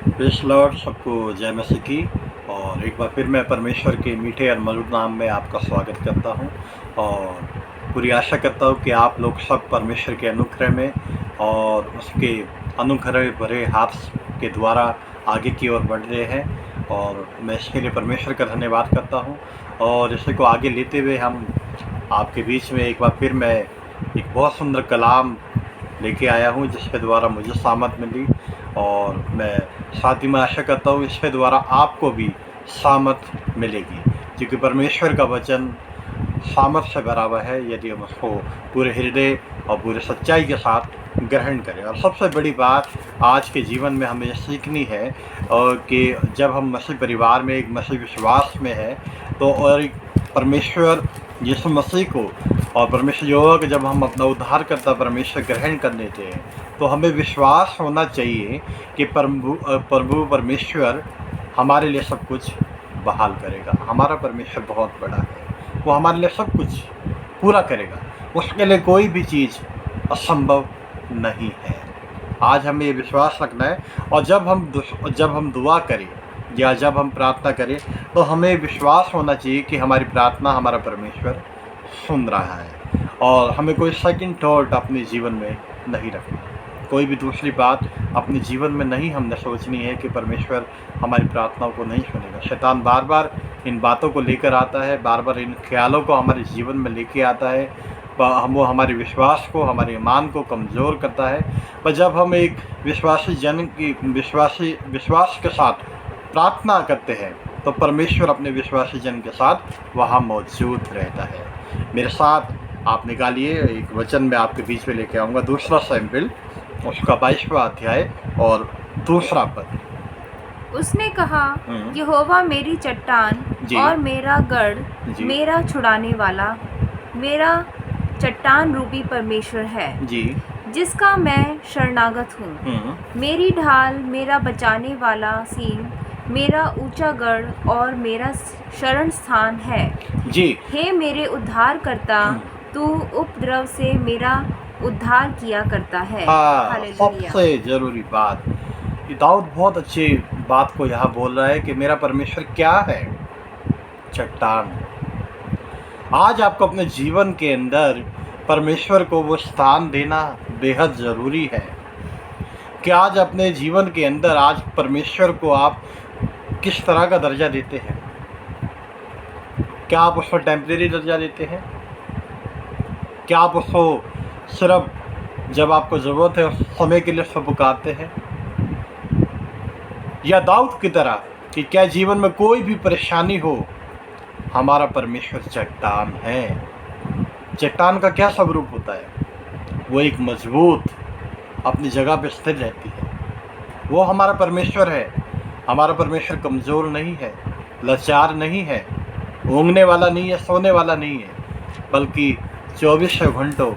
Praise Lord, सबको जय मसीह की। और एक बार फिर मैं परमेश्वर के मीठे और मधुर नाम में आपका स्वागत करता हूं और पूरी आशा करता हूं कि आप लोग सब परमेश्वर के अनुग्रह में और उसके अनुग्रह भरे हाथ के द्वारा आगे की ओर बढ़ रहे हैं। और मैं इसके लिए परमेश्वर का धन्यवाद करता हूं। और इसी को आगे लेते हुए हम आपके बीच में एक बार फिर मैं एक बहुत सुंदर कलाम लेके आया हूँ, जिसके द्वारा मुझे सामर्थ मिली। और मैं साथ ही में आशा करता हूँ इसके द्वारा आपको भी सामर्थ मिलेगी, क्योंकि परमेश्वर का वचन सामर्थ से भरा हुआ है यदि हम उसको पूरे हृदय और पूरे सच्चाई के साथ ग्रहण करें। और सबसे बड़ी बात आज के जीवन में हमें सीखनी है कि जब हम मसीह परिवार में, एक मसीह विश्वास में है, तो और एक परमेश्वर यीशु मसीह को और परमेश्वर यहोवा को जब हम अपना उद्धारकर्ता परमेश्वर ग्रहण कर लेते हैं, तो हमें विश्वास होना चाहिए कि प्रभु परमेश्वर हमारे लिए सब कुछ बहाल करेगा। हमारा परमेश्वर बहुत बड़ा है, वो हमारे लिए सब कुछ पूरा करेगा। उसके लिए कोई भी चीज़ असंभव नहीं है। आज हमें ये विश्वास रखना है। और जब हम दुआ करें या जब हम प्रार्थना करें, तो हमें विश्वास होना चाहिए कि हमारी प्रार्थना हमारा परमेश्वर सुन रहा है। और हमें कोई सेकंड थॉट अपने जीवन में नहीं रखना, कोई भी दूसरी बात अपने जीवन में नहीं हमने सोचनी है कि परमेश्वर हमारी प्रार्थनाओं को नहीं सुनेगा। शैतान बार बार इन बातों को लेकर आता है, बार बार इन ख्यालों को हमारे जीवन में लेके आता है। वो हमारे विश्वास को, हमारे ईमान को कमज़ोर करता है। पर जब हम एक विश्वासी जन की विश्वास के साथ प्रार्थना करते हैं, तो परमेश्वर अपने विश्वासी जन के साथ वहाँ मौजूद रहता है। मेरे साथ आप निकालिए, एक वचन में आपके बीच में लेके आऊँगा, दूसरा सैमुएल उसका 22वां अध्याय और दूसरा पद। उसने कहा, यहोवा मेरी चट्टान और मेरा गढ़, मेरा छुड़ाने वाला, मेरा चट्टान रूपी परमेश्वर है जी, जिसका मैं शरणागत हूँ। मेरी ढाल, मेरा बचाने वाला सींग, मेरा ऊंचा गढ़ और मेरा शरण स्थान है जी। हे मेरे उद्धार करता, तू उपद्रव से मेरा उद्धार किया करता है। सबसे जरूरी बात, दाऊद बहुत अच्छी बात को यहाँ बोल रहा है कि मेरा परमेश्वर क्या है? चट्टान। आज आपको अपने जीवन के अंदर परमेश्वर को वो स्थान देना बेहद ज़रूरी है कि आज अपने जीवन के अंदर आज परमेश्वर को आप किस तरह का दर्जा देते हैं। क्या आप उसको टेम्परेरी दर्जा देते हैं? क्या आप उसको सिर्फ जब आपको ज़रूरत है उस समय के लिए उसको पुकारते हैं? या दाऊद की तरह कि क्या जीवन में कोई भी परेशानी हो, हमारा परमेश्वर चट्टान है। चट्टान का क्या स्वरूप होता है? वो एक मजबूत अपनी जगह पे स्थिर रहती है। वो हमारा परमेश्वर है। हमारा परमेश्वर कमज़ोर नहीं है, लाचार नहीं है, ऊँघने वाला नहीं है, सोने वाला नहीं है, बल्कि 24 घंटों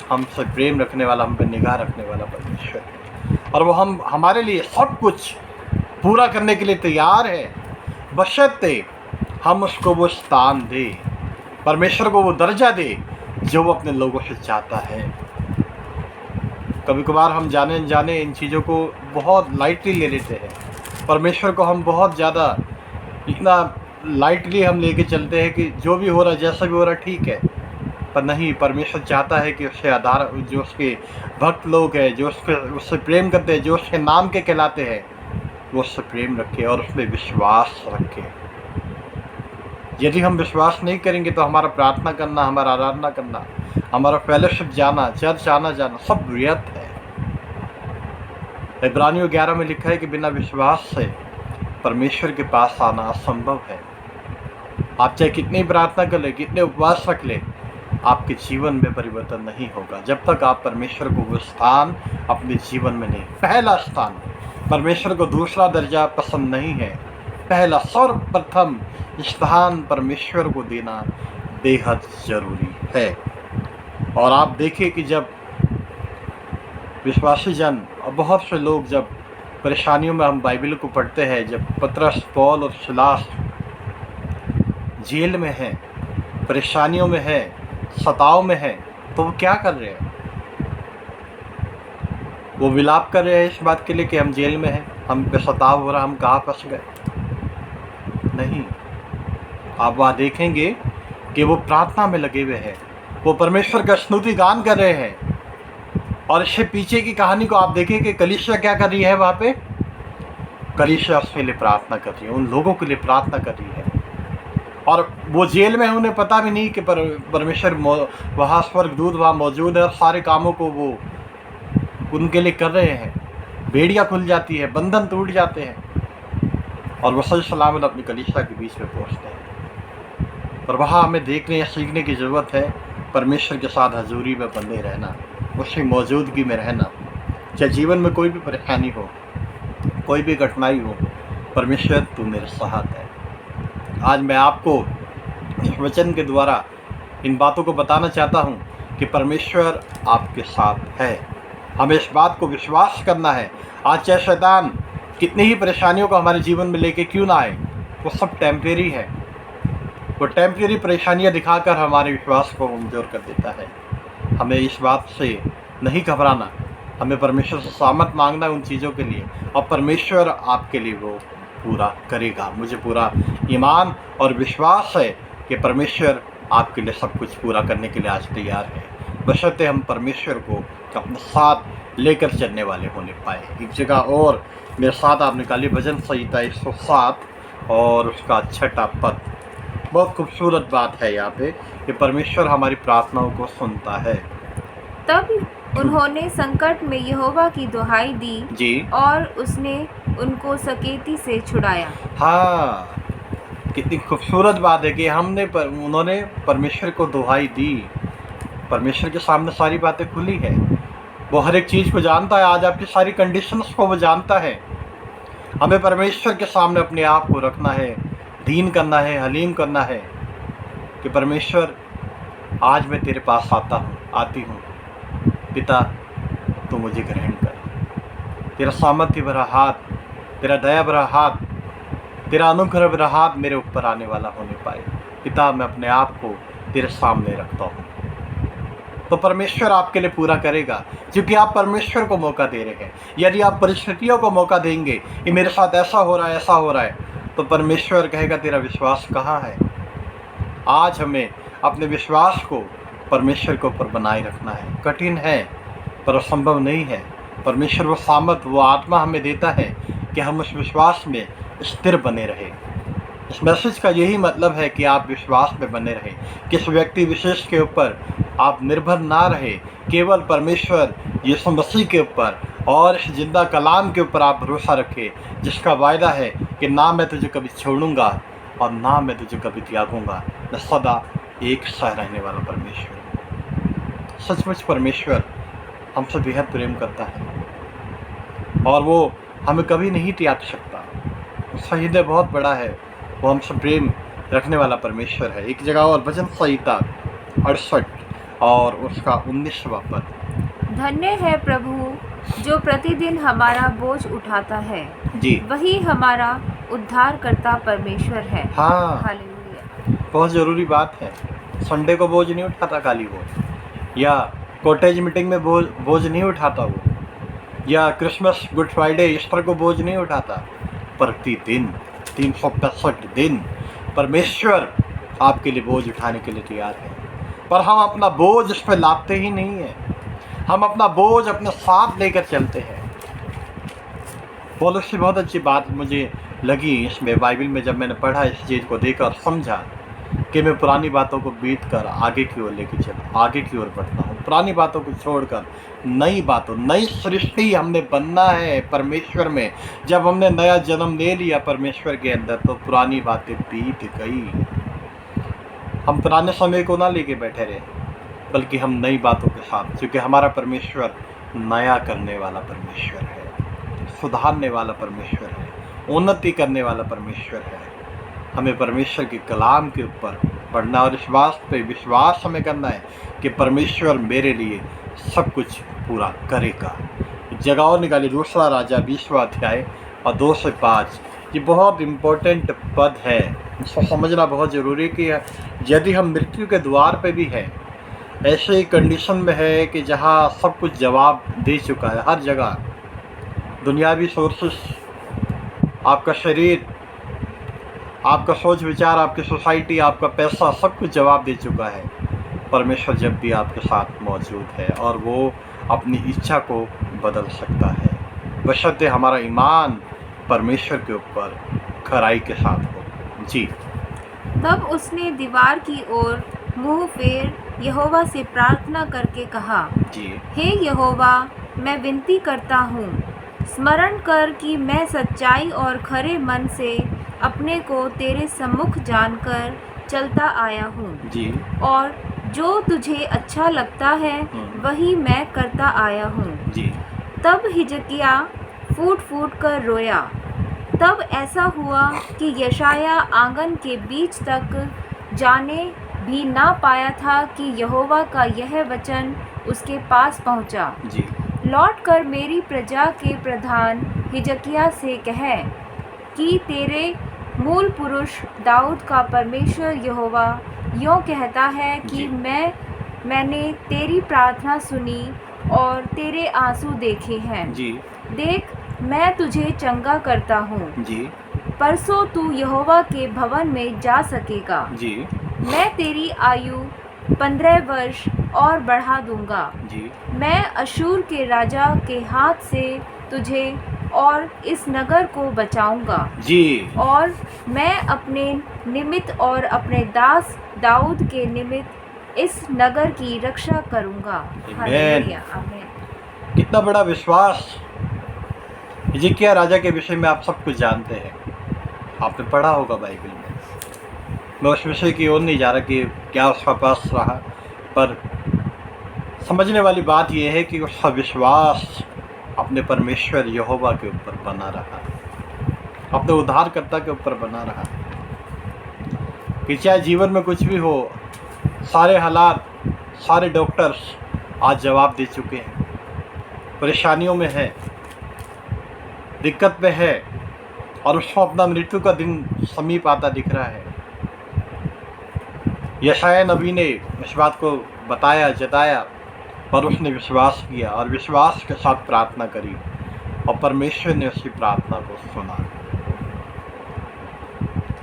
हमसे प्रेम रखने वाला, हम पे निगाह रखने वाला परमेश्वर है। और वो हमारे लिए सब कुछ पूरा करने के लिए तैयार है, बशर्ते हम उसको वो स्थान दे, परमेश्वर को वो दर्जा दे जो वो अपने लोगों से चाहता है। कभी कभार हम जाने अनजाने इन चीज़ों को बहुत लाइटली ले लेते हैं। परमेश्वर को हम बहुत ज़्यादा इतना लाइटली हम लेके चलते हैं कि जो भी हो रहा है, जैसा भी हो रहा है, ठीक है। पर नहीं, परमेश्वर चाहता है कि उससे आधार, जो उसके भक्त लोग हैं, जो उससे प्रेम करते हैं, जो उसके नाम के कहलाते हैं, वो उससे प्रेम रखे और उस पर विश्वास रखे। यदि हम विश्वास नहीं करेंगे तो हमारा प्रार्थना करना, हमारा आराधना करना, हमारा फेलोशिप जाना, चर्च आना जाना सब व्यर्थ है। इब्रानियों 11 में लिखा है कि बिना विश्वास से परमेश्वर के पास आना असंभव है। आप चाहे कितनी प्रार्थना कर ले, कितने उपवास रख ले, आपके जीवन में परिवर्तन नहीं होगा जब तक आप परमेश्वर को वो स्थान अपने जीवन में नहीं। पहला स्थान, परमेश्वर को दूसरा दर्जा पसंद नहीं है। पहला सर्वप्रथम स्थान परमेश्वर को देना बेहद ज़रूरी है। और आप देखिए कि जब विश्वासी जन और बहुत से लोग जब परेशानियों में, हम बाइबल को पढ़ते हैं, जब पतरस, पौल और सिलास जेल में हैं, परेशानियों में हैं, सताव में हैं, तो वो क्या कर रहे हैं? वो विलाप कर रहे हैं इस बात के लिए कि हम जेल में हैं, हम पे सताव हो रहा, हम कहाँ फंस गए? नहीं, आप वहाँ देखेंगे कि वो प्रार्थना में लगे हुए हैं, वो परमेश्वर का स्तुति गान कर रहे हैं। और इससे पीछे की कहानी को आप देखें कि कलीसिया क्या कर रही है वहाँ पे? कलीसिया उसके लिए प्रार्थना कर रही है, उन लोगों के लिए प्रार्थना कर रही है। और वो जेल में, उन्हें पता भी नहीं कि परमेश्वर वहाँ स्वर्गदूत वहाँ मौजूद है और सारे कामों को वो उनके लिए कर रहे हैं। बेड़ियाँ खुल जाती है, बंधन टूट जाते हैं और वो सही सलामत अपनी कलीसिया के बीच में पहुँचते हैं। और वहाँ हमें देखने या सीखने की ज़रूरत है परमेश्वर के साथ हजूरी में बंधे रहना, उसकी मौजूदगी में रहना। चाहे जीवन में कोई भी परेशानी हो, कोई भी कठिनाई हो, परमेश्वर तू मेरे साथ है। आज मैं आपको इस वचन के द्वारा इन बातों को बताना चाहता हूँ कि परमेश्वर आपके साथ है। हमें इस बात को विश्वास करना है। आज चाहे शैतान कितनी ही परेशानियों को हमारे जीवन में लेके क्यों ना आए, वो सब टेम्परेरी है। वो टेम्परेरी परेशानियाँ दिखाकर हमारे विश्वास को कमज़ोर कर देता है। हमें इस बात से नहीं घबराना, हमें परमेश्वर से सामर्थ मांगना है उन चीज़ों के लिए, और परमेश्वर आपके लिए वो पूरा करेगा। मुझे पूरा ईमान और विश्वास है कि परमेश्वर आपके लिए सब कुछ पूरा करने के लिए आज तैयार है, बशर्ते हम परमेश्वर को अपने साथ लेकर चलने वाले होने पाए। एक जगह और मेरे साथ आप निकालिए भजन संहिता 107 और उसका 6वां पद। बहुत खूबसूरत बात है यहाँ पे कि परमेश्वर हमारी प्रार्थनाओं को सुनता है। तब उन्होंने संकट में यहोवा की दुहाई दी जी, और उसने उनको सकेती से छुड़ाया। हाँ, कितनी खूबसूरत बात है कि उन्होंने परमेश्वर को दुहाई दी। परमेश्वर के सामने सारी बातें खुली है, वो हर एक चीज़ को जानता है। आज आपकी सारी कंडीशंस को वो जानता है। हमें परमेश्वर के सामने अपने आप को रखना है, दीन करना है, हलीम करना है कि परमेश्वर आज मैं तेरे पास आती हूँ। पिता, तू मुझे ग्रहण कर। तेरा सामर्थ्य भरा हाथ, तेरा दया भरा हाथ, तेरा अनुग्रह भरा हाथ मेरे ऊपर आने वाला होने पाए। पिता, मैं अपने आप को तेरे सामने रखता हूँ। तो परमेश्वर आपके लिए पूरा करेगा, क्योंकि आप परमेश्वर को मौका दे रहे हैं। यदि आप परिस्थितियों को मौका देंगे कि मेरे साथ ऐसा हो रहा है, ऐसा हो रहा है, तो परमेश्वर कहेगा तेरा विश्वास कहाँ है। आज हमें अपने विश्वास को परमेश्वर के ऊपर बनाए रखना है। कठिन है पर असंभव नहीं है। परमेश्वर वो सामर्थ, वो आत्मा हमें देता है कि हम उस विश्वास में स्थिर बने रहें। इस मैसेज का यही मतलब है कि आप विश्वास में बने रहें, किस व्यक्ति विशेष के ऊपर आप निर्भर ना रहे, केवल परमेश्वर यीशु मसीह के ऊपर और इस जिंदा कलाम के ऊपर आप भरोसा रखें, जिसका वायदा है कि ना मैं तुझे कभी छोड़ूंगा और ना मैं तुझे कभी त्यागूंगा। मैं सदा एक सा रहने वाला परमेश्वर। सचमुच परमेश्वर हमसे बेहद प्रेम करता है और वो हमें कभी नहीं त्याग सकता। उसका हृदय बहुत बड़ा है, वो हमसे प्रेम रखने वाला परमेश्वर है। एक जगह और भजन संहिता 68 और उसका 19वां पद। धन्य है प्रभु जो प्रतिदिन हमारा बोझ उठाता है, जी, वही हमारा उद्धार करता परमेश्वर है। हाँ, हालेलुया। बहुत ज़रूरी बात है। संडे को बोझ नहीं उठाता खाली वो, या कॉटेज मीटिंग में बोझ नहीं उठाता वो, या क्रिसमस, गुड फ्राइडे, ईस्टर को बोझ नहीं उठाता। प्रतिदिन 365 दिन परमेश्वर आपके लिए बोझ उठाने के लिए तैयार है। पर हम अपना बोझ उस पर लादते ही नहीं हैं। हम अपना बोझ अपने साथ लेकर चलते हैं। पौलुस की बहुत अच्छी बात मुझे लगी इसमें, बाइबल में जब मैंने पढ़ा, इस चीज़ को देखकर समझा कि मैं पुरानी बातों को बीत कर आगे की ओर लेके चलूँ, आगे की ओर बढ़ता हूँ। पुरानी बातों को छोड़कर नई बातों, नई सृष्टि हमने बनना है परमेश्वर में। जब हमने नया जन्म ले लिया परमेश्वर के अंदर, तो पुरानी बातें बीत गई। हम पुराने समय को ना लेके बैठे रहे, बल्कि हम नई बातों के साथ, क्योंकि हमारा परमेश्वर नया करने वाला परमेश्वर है, सुधारने वाला परमेश्वर है, उन्नति करने वाला परमेश्वर है। हमें परमेश्वर के कलाम के ऊपर पढ़ना और इस बात पे विश्वास हमें करना है कि परमेश्वर मेरे लिए सब कुछ पूरा करेगा। जगह और निकाली, दूसरा राजा 20वां अध्याय और 2 से 5। ये बहुत इम्पोर्टेंट पद है, इसको समझना बहुत ज़रूरी है कि यदि हम मृत्यु के द्वार पे भी हैं, ऐसे कंडीशन में है कि जहाँ सब कुछ जवाब दे चुका है, हर जगह दुनियावी सोर्सेस आपका शरीर, आपका सोच विचार, आपकी सोसाइटी, आपका पैसा, सब कुछ जवाब दे चुका है। परमेश्वर जब भी आपके साथ मौजूद है और वो अपनी इच्छा को बदल सकता है, बशर्ते हमारा ईमान परमेश्वर के ऊपर खराई के साथ हो। जी। तब उसने दीवार की ओर मुंह फेर यहोवा से प्रार्थना करके कहा, जी। हे यहोवा, मैं विनती करता हूँ, स्मरण कर कि मैं सच्चाई और खरे मन से अपने को तेरे सम्मुख जानकर चलता आया हूँ। जी। और जो तुझे अच्छा लगता है वही मैं करता आया हूँ। जी। तब हिजकिय्याह फूट फूट कर रोया। तब ऐसा हुआ कि यशायाह आंगन के बीच तक जाने भी ना पाया था कि यहोवा का यह वचन उसके पास पहुंचा, जी। लौट कर मेरी प्रजा के प्रधान हिजकिय्याह से कह कि तेरे मूल पुरुष दाऊद का परमेश्वर यहोवा यों कहता है कि मैंने तेरी प्रार्थना सुनी और तेरे आंसू देखे हैं। जी। देख, मैं तुझे चंगा करता हूँ। जी। परसों तू यहोवा के भवन में जा सकेगा। जी। मैं तेरी आयु 15 वर्ष और बढ़ा दूंगा। जी। मैं अशूर के राजा के हाथ से तुझे और इस नगर को बचाऊंगा। जी। और मैं अपने निमित्त और अपने दास दाऊद के निमित्त इस नगर की रक्षा करूंगा। हालेलुया, आमीन। कितना बड़ा विश्वास। हिजकिय्याह राजा के विषय में आप सब कुछ जानते हैं, आपने पढ़ा होगा बाइबल में। मैं उस विषय की ओर नहीं जा रहा कि क्या उसका पास रहा, पर समझने वाली बात यह है कि उसका विश्वास अपने परमेश्वर यहोवा के ऊपर बना रहा, अपने उद्धारकर्ता के ऊपर बना रहा। कि चाहे जीवन में कुछ भी हो, सारे हालात, सारे डॉक्टर्स आज जवाब दे चुके हैं, परेशानियों में है, दिक्कत में है, और उसको अपना मृत्यु का दिन समीप आता दिख रहा है। यशायाह नबी ने इस बात को बताया, जताया, पर उसने विश्वास किया और विश्वास के साथ प्रार्थना करी और परमेश्वर ने उसकी प्रार्थना को सुना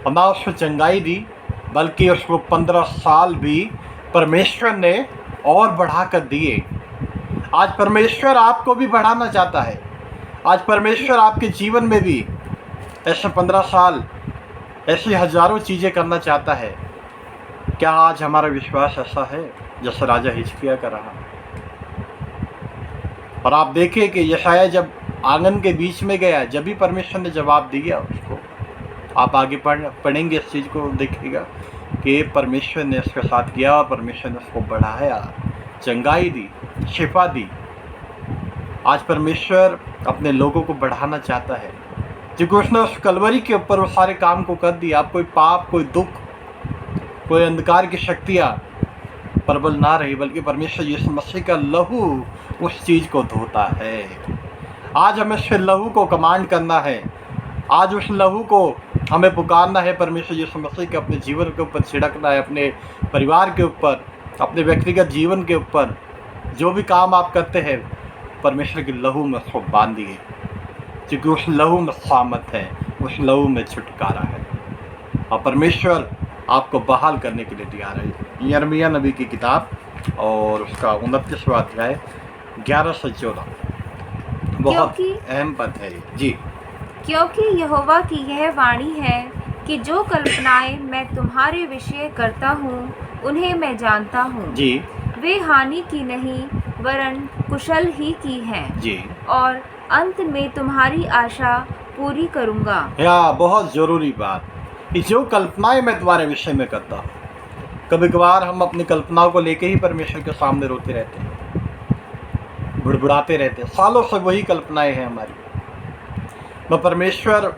और ना उसको चंगाई दी, बल्कि उसको 15 साल भी परमेश्वर ने और बढ़ाकर दिए। आज परमेश्वर आपको भी बढ़ाना चाहता है। आज परमेश्वर आपके जीवन में भी ऐसे 15 साल, ऐसी हजारों चीज़ें करना चाहता है। क्या आज हमारा विश्वास ऐसा है जैसे राजा हिजकिय्याह का रहा? और आप देखिए कि यशायाह जब आंगन के बीच में गया, जब भी परमेश्वर ने जवाब दिया उसको। आप आगे पढ़ेंगे, इस चीज़ को देखिएगा कि परमेश्वर ने उसके साथ किया और परमेश्वर ने उसको बढ़ाया, चंगाई दी, शिफा दी। आज परमेश्वर अपने लोगों को बढ़ाना चाहता है, क्योंकि उसने उस कलवरी के ऊपर वो सारे काम को कर दिया। आप कोई पाप, कोई दुख, कोई अंधकार की शक्तियाँ प्रबल ना रही, बल्कि परमेश्वर यीशु मसीह का लहू उस चीज़ को धोता है। आज हमें उस लहू को कमांड करना है, आज उस लहू को हमें पुकारना है। परमेश्वर यीशु मसीह के अपने जीवन के ऊपर छिड़कना है, अपने परिवार के ऊपर, अपने व्यक्तिगत जीवन के ऊपर। जो भी काम आप करते हैं, परमेश्वर के लहू में उसको बांधिए, क्योंकि उस लहू में सामत है, उस लहू में छुटकारा है और परमेश्वर आपको बहाल करने के लिए तैयार है। यिर्मयाह नबी की किताब और उसका 29वां अध्याय 11 से 14 बहुत अहम पद है। जी। क्योंकि यहोवा की यह वाणी है कि जो कल्पनाएं मैं तुम्हारे विषय करता हूँ उन्हें मैं जानता हूँ। जी। वे हानि की नहीं वरन कुशल ही की हैं। जी। और अंत में तुम्हारी आशा पूरी करूँगा। या बहुत ज़रूरी बात कि जो कल्पनाएं मैं तुम्हारे विषय में करता हूँ। कभी कभार हम अपनी कल्पनाओं को लेके ही परमेश्वर के सामने रोते रहते हैं, बुड़बुड़ाते रहते हैं। सालों से वही कल्पनाएं हैं हमारी। वह परमेश्वर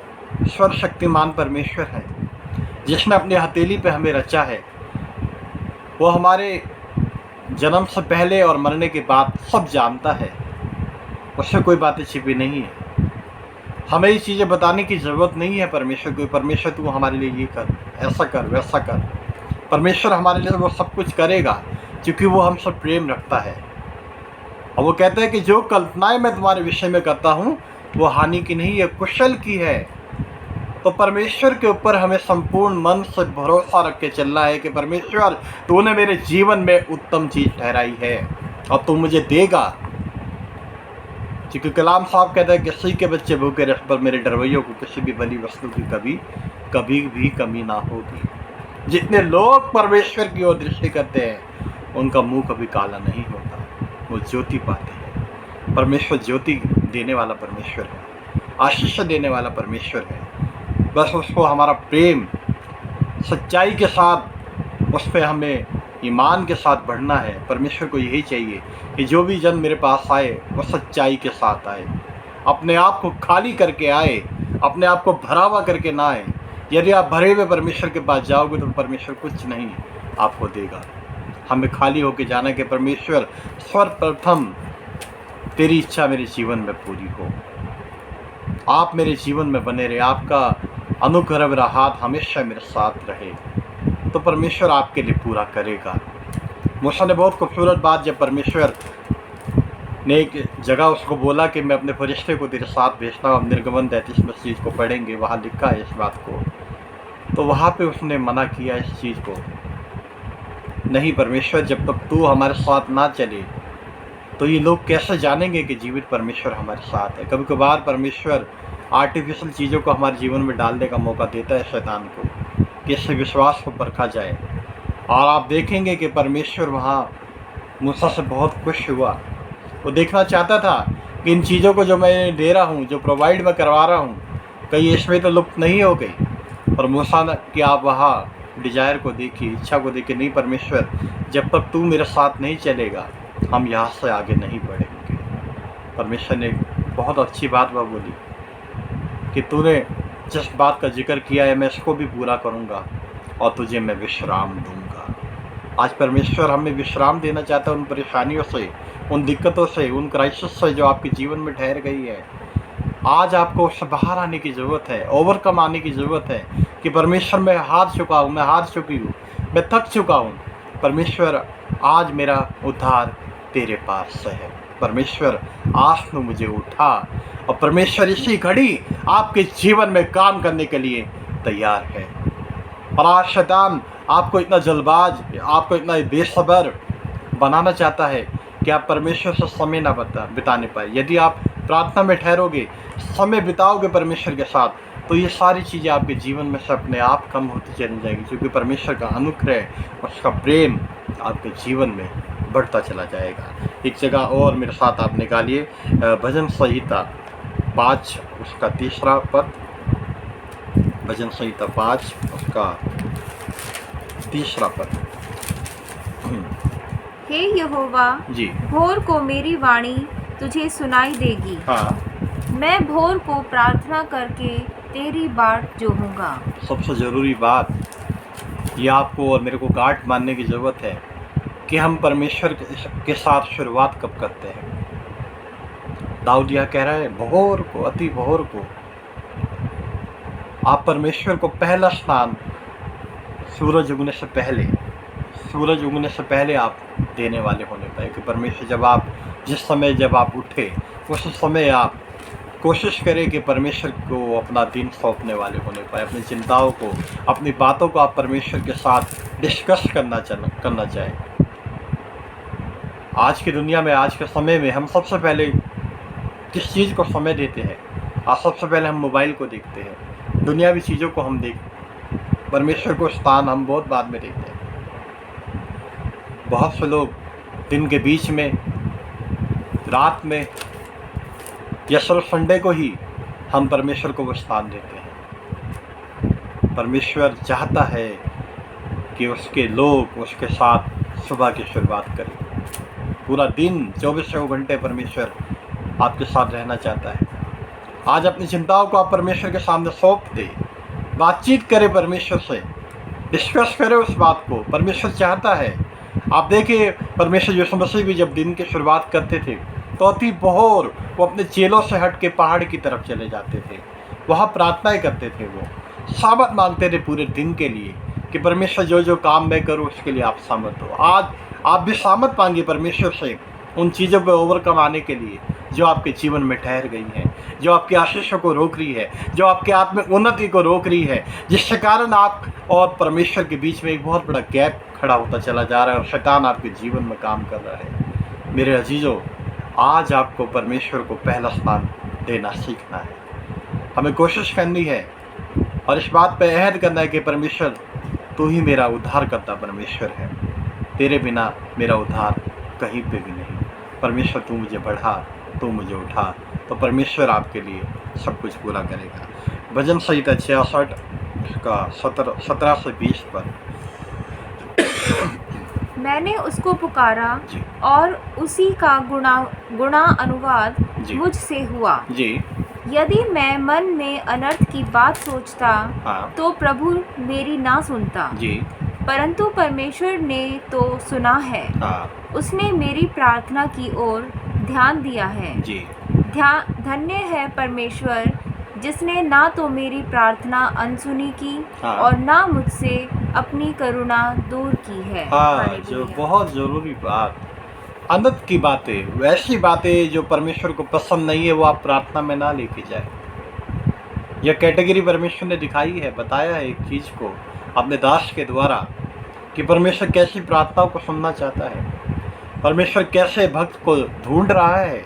सर्वशक्तिमान परमेश्वर है, जिसने अपनी हथेली पे हमें रचा है। वो हमारे जन्म से पहले और मरने के बाद सब जानता है, उससे कोई बातें छिपी नहीं है। हमें ये चीज़ें बताने की ज़रूरत नहीं है परमेश्वर को। परमेश्वर तू हमारे लिए ये कर, ऐसा कर, वैसा कर। परमेश्वर हमारे लिए वो सब कुछ करेगा, क्योंकि वो हमसे प्रेम रखता है। और वो कहता है कि जो कल्पनाएं मैं तुम्हारे विषय में करता हूँ वो हानि की नहीं है, कुशल की है। तो परमेश्वर के ऊपर हमें संपूर्ण मन से भरोसा रख के चलना है कि परमेश्वर तूने मेरे जीवन में उत्तम चीज़ ठहराई है और तू मुझे देगा। क्योंकि कलाम साहब कहता है किसी के बच्चे भूखे रह पर मेरे डरवैयों को किसी भी भली वस्तु की कभी भी कमी ना होगी। जितने लोग परमेश्वर की ओर दृष्टि करते हैं उनका मुंह कभी काला नहीं होता, वो ज्योति पाते हैं। परमेश्वर ज्योति देने वाला परमेश्वर है, आशीष देने वाला परमेश्वर है। बस उसको हमारा प्रेम सच्चाई के साथ उस पर हमें ईमान के साथ बढ़ना है। परमेश्वर को यही चाहिए कि जो भी जन मेरे पास आए वो सच्चाई के साथ आए, अपने आप को खाली करके आए, अपने आप को भरा हुआ करके ना आए। यदि आप भरे हुए परमेश्वर के पास जाओगे तो परमेश्वर कुछ नहीं आपको देगा। हमें खाली होकर जाना कि परमेश्वर सर्वप्रथम तेरी इच्छा मेरे जीवन में पूरी हो, आप मेरे जीवन में बने रहे, आपका अनुग्रह मेरा हाथ हमेशा मेरे साथ रहे, तो परमेश्वर आपके लिए पूरा करेगा। मूसा ने बहुत खूबसूरत बात, जब परमेश्वर ने एक जगह उसको बोला कि मैं अपने फरिश्ते को तेरे साथ भेजता हूँ, निर्गमन 33 में इस चीज़ को पढ़ेंगे, वहाँ लिखा है इस बात को, तो वहाँ पे उसने मना किया इस चीज़ को, नहीं परमेश्वर जब तक तू हमारे साथ ना चले तो ये लोग कैसे जानेंगे कि जीवित परमेश्वर हमारे साथ है। कभी कभार परमेश्वर आर्टिफिशियल चीज़ों को हमारे जीवन में डालने का मौका देता है शैतान को, कि इससे विश्वास को परखा जाए। और आप देखेंगे कि परमेश्वर वहाँ मूसा से बहुत खुश हुआ। वो देखना चाहता था कि इन चीज़ों को जो मैं दे रहा हूँ, जो प्रोवाइड मैं करवा रहा हूँ, कहीं इसमें तो लुप्त नहीं हो गई। और मूसा कि आप वहाँ डिज़ायर को देखिए, इच्छा को देखिए, नहीं परमेश्वर जब तक तू मेरे साथ नहीं चलेगा हम यहाँ से आगे नहीं बढ़ेंगे। परमेश्वर ने बहुत अच्छी बात वह बोली कि तूने जिस बात का जिक्र किया है मैं इसको भी पूरा करूँगा और तुझे मैं विश्राम दूंगा। आज परमेश्वर हमें विश्राम देना चाहता है उन परेशानियों से, उन दिक्कतों से, उन क्राइसिस से जो आपके जीवन में ठहर गई है। आज आपको उससे बाहर आने की ज़रूरत है, ओवरकम आने की ज़रूरत है कि परमेश्वर मैं हार चुका हूँ, मैं हार चुकी हूँ, मैं थक चुका हूँ। परमेश्वर आज मेरा उद्धार तेरे पास से है। परमेश्वर आज तू मुझे उठा और परमेश्वर इसी घड़ी आपके जीवन में काम करने के लिए तैयार है। और आज शैतान आपको इतना जल्दबाज, आपको इतना बेसब्र बनाना चाहता है कि आप परमेश्वर से समय ना बिताने पाए। यदि आप प्रार्थना में ठहरोगे, समय बिताओगे परमेश्वर के साथ, तो ये सारी चीज़ें आपके जीवन में से अपने आप कम होती चली जाएंगी, क्योंकि परमेश्वर का अनुग्रह, उसका प्रेम आपके जीवन में बढ़ता चला जाएगा। एक जगह और मेरे साथ आप निकालिए, भजन संहिता 5 उसका 3रा पद, भजन संहिता 5 उसका 3रा पद। हे यहोवा, जी भोर को मेरी वाणी तुझे सुनाई देगी। हाँ, मैं भोर को प्रार्थना करके तेरी बाट जोहूँगा। सबसे ज़रूरी बात ये आपको और मेरे को गांठ मानने की ज़रूरत है कि हम परमेश्वर के साथ शुरुआत कब करते हैं। दाऊद यह कह रहा है भोर को, अति भोर को आप परमेश्वर को पहला स्नान सूरज उगने से पहले आप देने वाले होने पाए। कि परमेश्वर जब आप उठे उस समय आप कोशिश करें कि परमेश्वर को अपना दिन सौंपने वाले होने पाए। अपनी चिंताओं को, अपनी बातों को आप परमेश्वर के साथ डिस्कस करना चाहें। आज की दुनिया में, आज के समय में हम सबसे पहले किस चीज़ को समय देते हैं? आज सबसे पहले हम मोबाइल को देखते हैं, दुनियावी चीज़ों को हम परमेश्वर को स्थान हम बहुत बाद में देते हैं। बहुत से लोग दिन के बीच में, रात में या सिर्फ संडे को ही हम परमेश्वर को वो स्थान देते हैं। परमेश्वर चाहता है कि उसके लोग उसके साथ सुबह की शुरुआत करें। पूरा दिन 24 घंटे परमेश्वर आपके साथ रहना चाहता है। आज अपनी चिंताओं को आप परमेश्वर के सामने सौंप दें, बातचीत करें परमेश्वर से, डिस्कस करें उस बात को। परमेश्वर चाहता है। आप देखिए परमेश्वर यीशु मसीह भी जब दिन की शुरुआत करते थे तो अति भोर वो अपने चेलों से हट के पहाड़ की तरफ चले जाते थे, वहाँ प्रार्थनाएं करते थे, वो सामत मांगते थे पूरे दिन के लिए कि परमेश्वर जो काम मैं करूँ उसके लिए आप सामत हो। आज आप भी सामत मांगिए परमेश्वर से उन चीज़ों पर ओवरकम आने के लिए जो आपके जीवन में ठहर गई हैं। जो आपकी आशीषों को रोक रही है, जो आपके आत्मिक उन्नति को रोक रही है, जिसके कारण आप और परमेश्वर के बीच में एक बहुत बड़ा गैप खड़ा होता चला जा रहा है और शैतान आपके जीवन में काम कर रहा है। मेरे अजीजों, आज आपको परमेश्वर को पहला स्थान देना सीखना है। हमें कोशिश करनी है और इस बात पर अहद करना है कि परमेश्वर तू ही मेरा उद्धार करता परमेश्वर है, तेरे बिना मेरा उद्धार कहीं पे भी नहीं। परमेश्वर तू मुझे बढ़ा, तू मुझे उठा, तो परमेश्वर आपके लिए सब कुछ पूरा करेगा। भजन संहिता 66 का 17 से 20 पर मैंने उसको पुकारा जी और उसी का गुणा अनुवाद जी मुझसे हुआ। जी यदि मैं मन में अनर्थ की बात सोचता हाँ तो प्रभु मेरी ना सुनता, जी परंतु परमेश्वर ने तो सुना है। हाँ उसने मेरी प्रार्थना की ओर ध्यान दिया है। जी धन्य है परमेश्वर जिसने ना तो मेरी प्रार्थना अनसुनी की हाँ। और ना मुझसे अपनी करुणा दूर की है। हाँ, जो हालेलुया। बहुत ज़रूरी बात, अनंत की बातें, वैसी बातें जो परमेश्वर को पसंद नहीं है, वो आप प्रार्थना में ना लेके जाए। यह कैटेगरी परमेश्वर ने दिखाई है, बताया है एक चीज़ को अपने दास के द्वारा कि परमेश्वर कैसी प्रार्थनाओं को सुनना चाहता है, परमेश्वर कैसे भक्त को ढूंढ रहा है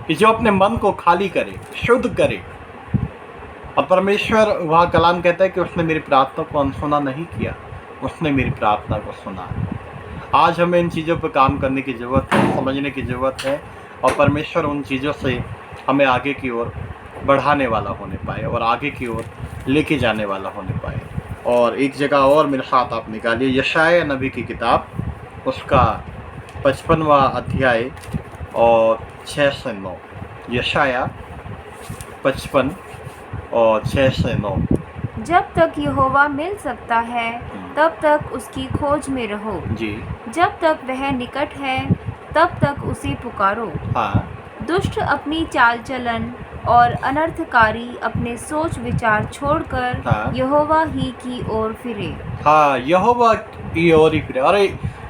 कि जो अपने मन को खाली करे, शुद्ध करे। और परमेश्वर वहाँ कलाम कहता है कि उसने मेरी प्रार्थना को अनसुना नहीं किया, उसने मेरी प्रार्थना को सुना। आज हमें इन चीज़ों पर काम करने की ज़रूरत है, समझने की ज़रूरत है, और परमेश्वर उन चीज़ों से हमें आगे की ओर बढ़ाने वाला होने पाए और आगे की ओर लेके जाने वाला होने पाए। और एक जगह और मेरे साथ आप निकालिए, यशाया नबी की किताब, उसका 55वां अध्याय और 6 से 9। यशाया 55 और 6 से 9। जब तक यहोवा मिल सकता है तब तक उसकी खोज में रहो। जी जब तक वह निकट है तब तक उसे पुकारो। हाँ दुष्ट अपनी चाल चलन और अनर्थकारी अपने सोच विचार छोड़कर हाँ। यहोवा ही की ओर फिरे। हाँ, यहोवा की ओर ही फिरे। अरे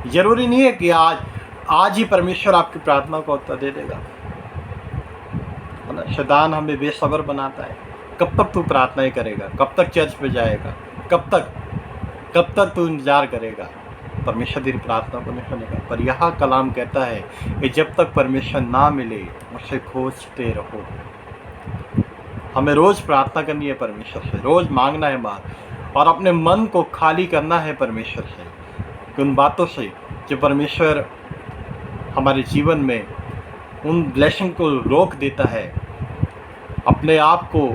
जरूरी नहीं है कि आज ही परमेश्वर आपकी प्रार्थना को उत्तर दे देगा, है ना। शैतान हमें बेसब्र बनाता है, कब तक तू प्रार्थनाएं करेगा, कब तक चर्च पे जाएगा, कब तक तू इंतजार करेगा। परमेश्वर तेरी प्रार्थना को नहीं सुनेगा। पर यहाँ कलाम कहता है कि जब तक परमेश्वर ना मिले उसे खोजते रहो। हमें रोज़ प्रार्थना करनी है परमेश्वर से, रोज़ मांगना है बात, और अपने मन को खाली करना है परमेश्वर से, उन बातों से जो परमेश्वर हमारे जीवन में उन ब्लेसिंग को रोक देता है, अपने आप को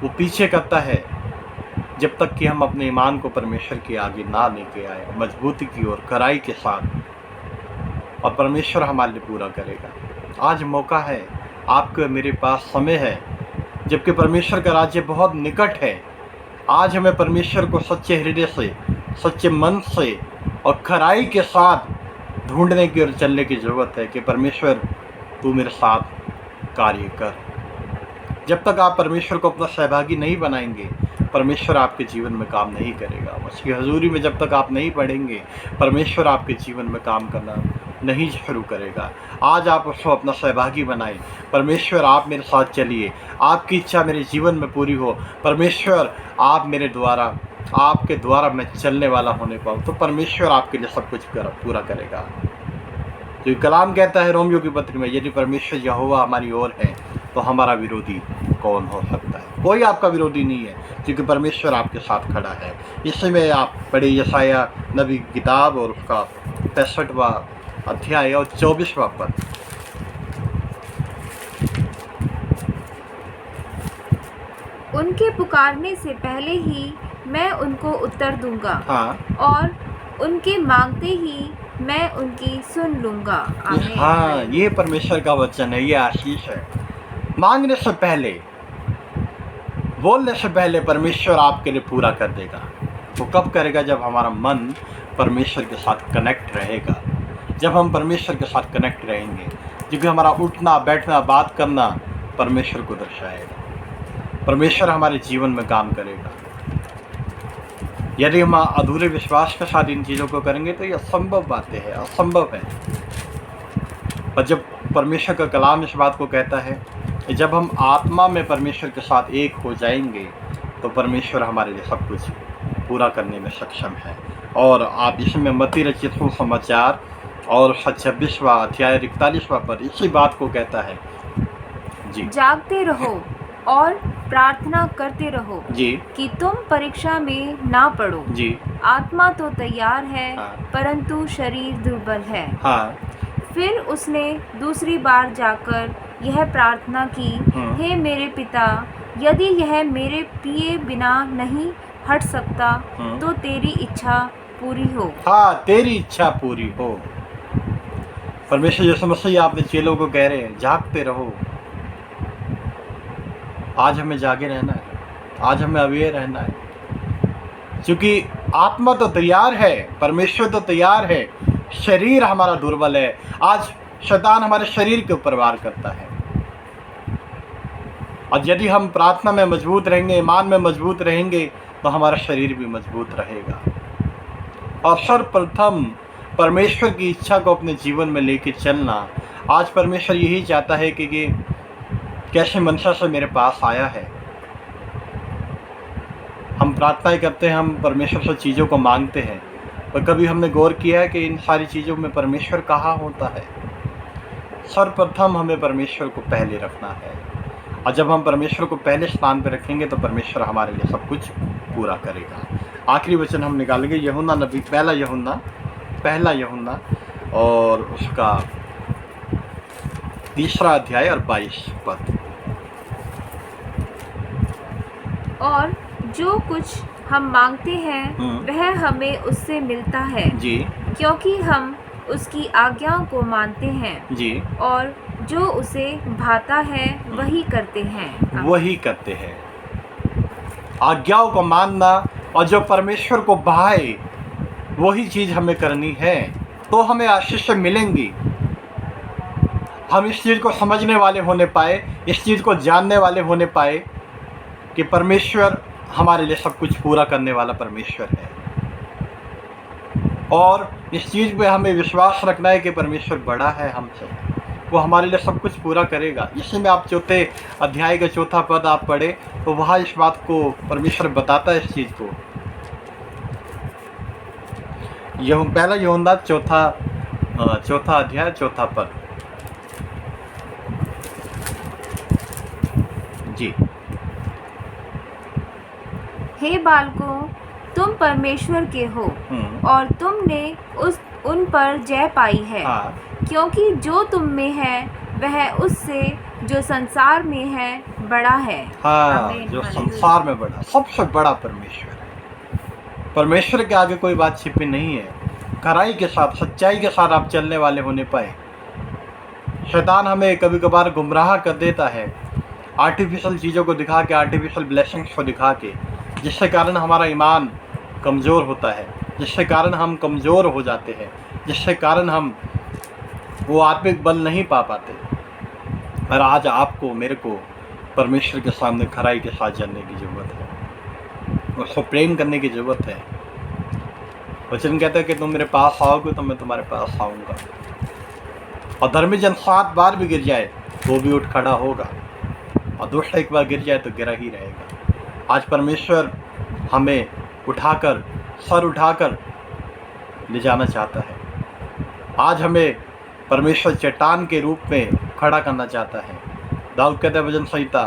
वो पीछे करता है, जब तक कि हम अपने ईमान को परमेश्वर के आगे ना लेके आए मजबूती की ओर, कड़ाई के साथ, और परमेश्वर हमारे लिए पूरा करेगा। आज मौका है, आपके मेरे पास समय है, जबकि परमेश्वर का राज्य बहुत निकट है। आज हमें परमेश्वर को सच्चे हृदय से, सच्चे मन से और खराई के साथ ढूंढने की ओर चलने की ज़रूरत है कि परमेश्वर तू मेरे साथ कार्य कर। जब तक आप परमेश्वर को अपना सहभागी नहीं बनाएंगे, परमेश्वर आपके जीवन में काम नहीं करेगा। उसकी हजूरी में जब तक आप नहीं बढ़ेंगे, परमेश्वर आपके जीवन में काम करना नहीं शुरू करेगा। आज आप उसको अपना सहभागी बनाएं। परमेश्वर आप मेरे साथ चलिए, आपकी इच्छा मेरे जीवन में पूरी हो। परमेश्वर आप मेरे द्वारा, आपके द्वारा मैं चलने वाला होने पाऊँ, तो परमेश्वर आपके लिए सब कुछ पूरा करेगा। जो कलाम कहता है रोमियो की पत्री में, यदि परमेश्वर यहोवा हमारी ओर है तो हमारा विरोधी कौन हो सकता है। कोई आपका विरोधी नहीं है, क्योंकि परमेश्वर आपके साथ खड़ा है। इसमें आप पढ़े यशाया नबी की किताब और उसका 65वां अध्याय और 24वां पद। उनके पुकारने से पहले ही मैं उनको उत्तर दूंगा, हाँ और उनके मांगते ही मैं उनकी सुन लूंगा। आमीन। हाँ, ये परमेश्वर का वचन है, ये आशीष है। मांगने से पहले, बोलने से पहले परमेश्वर आपके लिए पूरा कर देगा। वो कब करेगा? जब हमारा मन परमेश्वर के साथ कनेक्ट रहेगा, जब हम परमेश्वर के साथ कनेक्ट रहेंगे, क्योंकि हमारा उठना बैठना बात करना परमेश्वर को दर्शाएगा। परमेश्वर हमारे जीवन में काम करेगा। यदि हम अधूरे विश्वास के साथ इन चीज़ों को करेंगे तो ये असंभव बातें हैं, असंभव है। और जब परमेश्वर का कलाम इस बात को कहता है जब हम आत्मा में परमेश्वर के साथ एक हो जाएंगे तो परमेश्वर हमारे लिए सब कुछ पूरा करने में सक्षम है। और आप इसमें मत्ती रचित सुसमाचार और 26वां अध्याय 41वां पद इसी बात को कहता है। जी जागते रहो और प्रार्थना करते रहो जी कि तुम परीक्षा में ना पड़ो। जी आत्मा तो तैयार है हाँ। परंतु शरीर दुर्बल है। हाँ फिर उसने दूसरी बार जाकर यह प्रार्थना की, हे मेरे पिता, यदि यह मेरे पिए बिना नहीं हट सकता तो तेरी इच्छा पूरी हो। हाँ, तेरी इच्छा पूरी हो। परमेश्वर यीशु मसीह आपने चेलों को कह रहे हैं जागते रहो। आज हमें जागे रहना है, आज हमें अवेयर रहना है, क्योंकि आत्मा तो तैयार है, परमेश्वर तो तैयार है, शरीर हमारा दुर्बल है। आज शैतान हमारे शरीर के ऊपर वार करता है। और यदि हम प्रार्थना में मजबूत रहेंगे, ईमान में मजबूत रहेंगे, तो हमारा शरीर भी मजबूत रहेगा। और सर्वप्रथम परमेश्वर की इच्छा को अपने जीवन में लेके चलना। आज परमेश्वर यही चाहता है कि कैसे मनसा से मेरे पास आया है। हम प्रार्थनाएं करते हैं, हम परमेश्वर से चीज़ों को मांगते हैं, पर कभी हमने गौर किया है कि इन सारी चीज़ों में परमेश्वर कहाँ होता है? सर्वप्रथम हमें परमेश्वर को पहले रखना है। और जब हम परमेश्वर को पहले स्थान पर रखेंगे तो परमेश्वर हमारे लिए सब कुछ पूरा करेगा। आखिरी वचन हम निकालेंगे यूहन्ना नबी, पहला यूहन्ना और उसका 3 अध्याय और 22 पद। और जो कुछ हम मांगते हैं वह हमें उससे मिलता है जी, क्योंकि हम उसकी आज्ञाओं को मानते हैं जी, और जो उसे भाता है वही करते हैं। वही करते हैं। आज्ञाओं को मानना और जो परमेश्वर को भाए वही चीज़ हमें करनी है, तो हमें आशीष मिलेंगी। हम इस चीज़ को समझने वाले होने पाए, इस चीज़ को जानने वाले होने पाए कि परमेश्वर हमारे लिए सब कुछ पूरा करने वाला परमेश्वर है। और इस चीज़ पे हमें विश्वास रखना है कि परमेश्वर बड़ा है हमसे, वो हमारे लिए सब कुछ पूरा करेगा। इसी में आप 4 अध्याय का 4 पद आप पढ़े तो वहाँ इस बात को परमेश्वर बताता है, इस चीज़ को। पहला यूहन्ना 4 अध्याय 4 पद। जी, हे बालकों, तुम परमेश्वर के हो और तुमने उन पर जय पाई है। हाँ, क्योंकि जो तुम में है वह उससे जो संसार में है बड़ा है। हाँ, जो संसार में बड़ा, सबसे बड़ा परमेश्वर है। परमेश्वर के आगे कोई बात छिपी नहीं है। खराई के साथ, सच्चाई के साथ आप चलने वाले होने पाए। शैतान हमें कभी कभार गुमराह कर देता है, आर्टिफिशियल चीज़ों को दिखा के, आर्टिफिशियल ब्लेसिंग्स को दिखा के, जिससे कारण हमारा ईमान कमज़ोर होता है, जिससे कारण हम कमज़ोर हो जाते हैं, जिससे कारण हम वो आत्मिक बल नहीं पा पाते। पर आज आपको, मेरे को परमेश्वर के सामने खराई के साथ चलने की ज़रूरत है, उसको प्रेम करने की ज़रूरत है। वचन कहता है कि तुम मेरे पास आओगे तो मैं तुम्हारे पास आऊँगा। और धर्मी जन 7 बार भी गिर जाए वो भी उठ खड़ा होगा, और दुष्ट एक बार गिर जाए तो गिरा ही रहेगा। आज परमेश्वर हमें उठाकर, सर उठाकर ले जाना चाहता है। आज हमें परमेश्वर चट्टान के रूप में खड़ा करना चाहता है। दाऊद कहता है वचन संहिता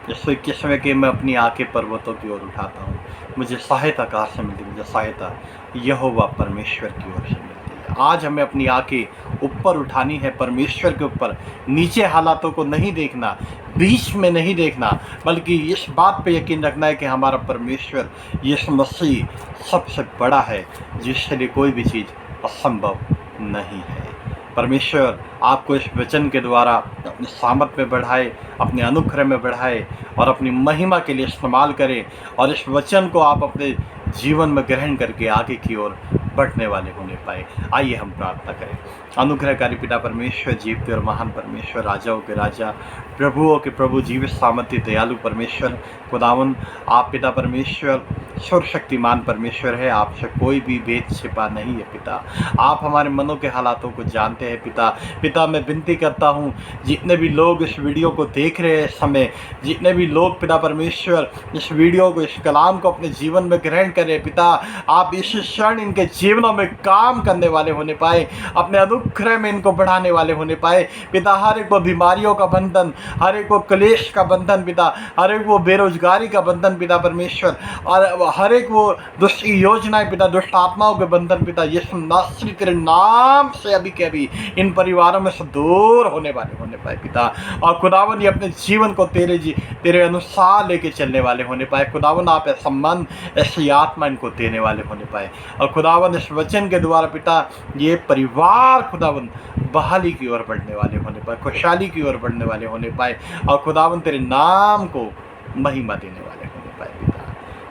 121 में कि मैं अपनी आंखें पर्वतों की ओर उठाता हूँ, मुझे सहायता कहाँ से मिलती? मुझे सहायता यहोवा परमेश्वर की ओर से मिलती है। आज हमें अपनी आंखें ऊपर उठानी है, परमेश्वर के ऊपर। नीचे हालातों को नहीं देखना, बीच में नहीं देखना, बल्कि इस बात पे यकीन रखना है कि हमारा परमेश्वर यीशु मसीह सबसे बड़ा है, जिसके लिए कोई भी चीज़ असंभव नहीं है। परमेश्वर आपको इस वचन के द्वारा अपने सामर्थ में बढ़ाए, अपने अनुग्रह में बढ़ाए और अपनी महिमा के लिए इस्तेमाल करें, और इस वचन को आप अपने जीवन में ग्रहण करके आगे की ओर बढ़ने वाले होने पाए। आइए हम प्रार्थना करें। अनुग्रहकारी पिता परमेश्वर, जीवते और महान परमेश्वर, राजाओं के राजा, प्रभुओं के प्रभु, जीवित सामर्थ्य दयालु परमेश्वर खुदावन, आप पिता परमेश्वर सर्वशक्तिमान परमेश्वर है। आपसे कोई भी भेद छिपा नहीं है पिता। आप हमारे मनों के हालातों को जानते हैं पिता। पिता मैं विनती करता हूँ, जितने भी लोग इस वीडियो को देख रहे हैं इस समय, जितने भी लोग पिता परमेश्वर इस वीडियो को, इस कलाम को अपने जीवन में ग्रहण करें पिता, आप इस क्षण इनके जीवनों में काम करने वाले होने पाए, अपने अनुग्रह में इनको बढ़ाने वाले होने पाए पिता। हर एक वो बीमारियों का बंधन, हर एक वो क्लेश का बंधन पिता, हर एक वो बेरोजगारी का बंधन पिता परमेश्वर, और हर एक वो दुष्ट योजनाएं पिता, दुष्ट आत्माओं के बंधन पिता, यीशु नासरी तेरे नाम से अभी के अभी इन परिवारों में से दूर होने वाले होने पाए पिता। और खुदावन ये अपने जीवन को तेरे अनुसार लेके चलने वाले होने पाए खुदावन। आप ऐसा मन, ऐसी आत्मा इनको देने वाले होने पाए। और खुदावन इस वचन के द्वारा पिता ये परिवार खुदावन बहाली की ओर बढ़ने वाले होने पाए, खुशहाली की ओर बढ़ने वाले होने पाए। और खुदावन तेरे नाम को महिमा देने वाले होने पाए पिता,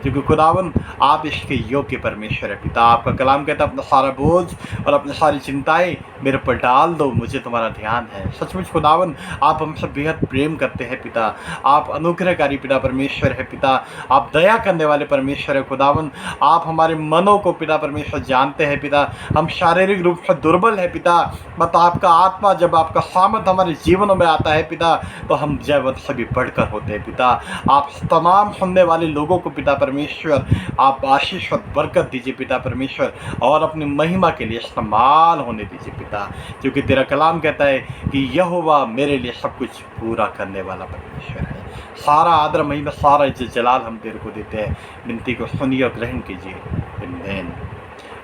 क्योंकि खुदावन आप इसके योग्य परमेश्वर है पिता। आपका कलाम कहता है अपना सारा बोझ और अपनी सारी चिंताएं मेरे पर डाल दो, मुझे तुम्हारा ध्यान है। सचमुच खुदावन आप हमसे बेहद प्रेम करते हैं पिता। आप अनुग्रहकारी पिता परमेश्वर है पिता। आप दया करने वाले परमेश्वर है खुदावन। आप हमारे मनों को पिता परमेश्वर जानते हैं पिता। हम शारीरिक रूप से दुर्बल है पिता, बट आपका आत्मा, जब आपका सामर्थ हमारे जीवनों में आता है पिता, तो हम जयवंत से भी बढ़कर होते हैं पिता। आप तमाम सुनने वाले लोगों को पिता परमेश्वर आप आशीष और बरकत दीजिए पिता परमेश्वर, और अपनी महिमा के लिए इस्तेमाल होने दीजिए पिता, क्योंकि तेरा कलाम कहता है कि यहोवा मेरे लिए सब कुछ पूरा करने वाला परमेश्वर है। सारा आदर महिमा, सारा इज्जत जलाल हम तेरे को देते हैं। विनती को सुनिए और ग्रहण कीजिए। आमीन।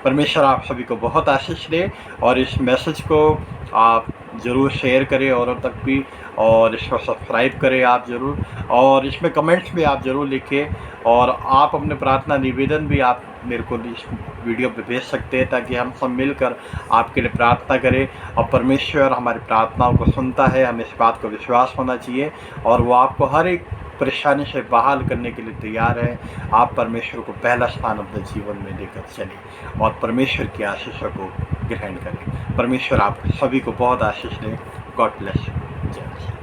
परमेश्वर आप सभी को बहुत आशीष दे, और इस मैसेज को आप ज़रूर शेयर करें औरों तक भी, और इसको सब्सक्राइब करें आप ज़रूर, और इसमें कमेंट्स भी आप ज़रूर लिखें, और आप अपने प्रार्थना निवेदन भी आप मेरे को इस वीडियो पे भेज सकते हैं, ताकि हम सब मिलकर आपके लिए प्रार्थना करें। और परमेश्वर हमारी प्रार्थनाओं को सुनता है, हमें इस बात को विश्वास होना चाहिए, और वो आपको हर एक परेशानी से बहाल करने के लिए तैयार है। आप परमेश्वर को पहला स्थान अपने जीवन में लेकर चलें, और परमेश्वर की आशीषों को ग्रहण करें। परमेश्वर आप सभी को बहुत आशीष दें। God bless you. जय